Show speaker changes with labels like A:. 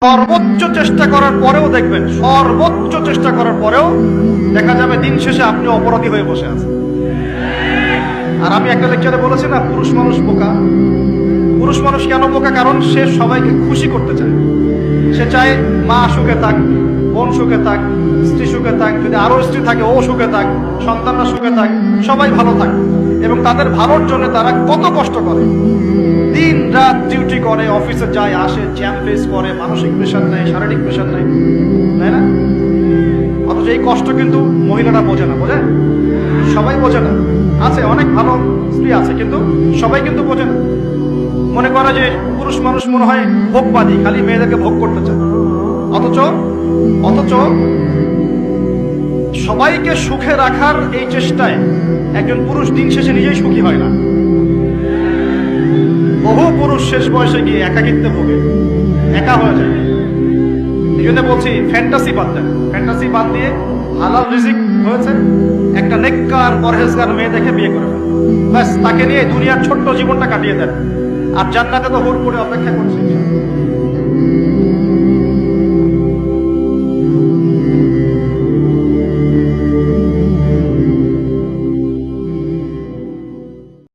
A: সর্বোচ্চ চেষ্টা করার পরেও দেখবেন, সর্বোচ্চ চেষ্টা করার পরেও দেখা যাবে দিন শেষে আপনি অপরাধী হয়ে বসে আছেন। আর আমি একটা লেকচারে বলেছি না, পুরুষ মানুষ বোকা। পুরুষ মানুষ কেন বোকা? কারণ সে সবাইকে খুশি করতে চায়। সে চায় মা সুখে থাক, বোন সুখে থাক, স্ত্রী সুখে থাক, যদি আরো স্ত্রী থাকে ও সুখে থাক, সন্তানরা সুখে থাক, সবাই ভালো থাক। এবং তাদের ভালোর জন্য তারা কত কষ্ট করে, দিন রাত ডিউটি করে, অফিসে যায় আসে, জ্যাম ফেস করে, মানসিক প্রেশার নেয়, শারীরিক প্রেশার নেয়, তাই না? অথচ এই কষ্ট কিন্তু মহিলারা বোঝে না। বোঝে? সবাই বোঝে না। আছে অনেক ভালো স্ত্রী আছে, কিন্তু সবাই কিন্তু বোঝে না। মনে করে যে পুরুষ মানুষ মনে হয় ভোগবাদী, খালি মেয়েদেরকে ভোগ করতে চায়। অথচ অথচ সবাইকে সুখে রাখার এই চেষ্টায় একজন পুরুষ দিন শেষে নিজেই সুখী হয় না। বহু পুরুষ শেষ বয়সে গিয়ে একাকিত্বে ভোগে, একা হয়ে যায়। এই জন্য বলছি, ফ্যান্টাসি বাদ দেন। ফ্যান্টাসি বাদ দিয়ে হালাল রিজিক হয়েছে, একটা নেককার পরহেজগার মেয়ে দেখে বিয়ে করে ফেলেন। ব্যাস, তাকে নিয়ে দুনিয়ার ছোট্ট জীবনটা কাটিয়ে দেন, আর জান্নাতে তো হুট করে অপেক্ষা করছে।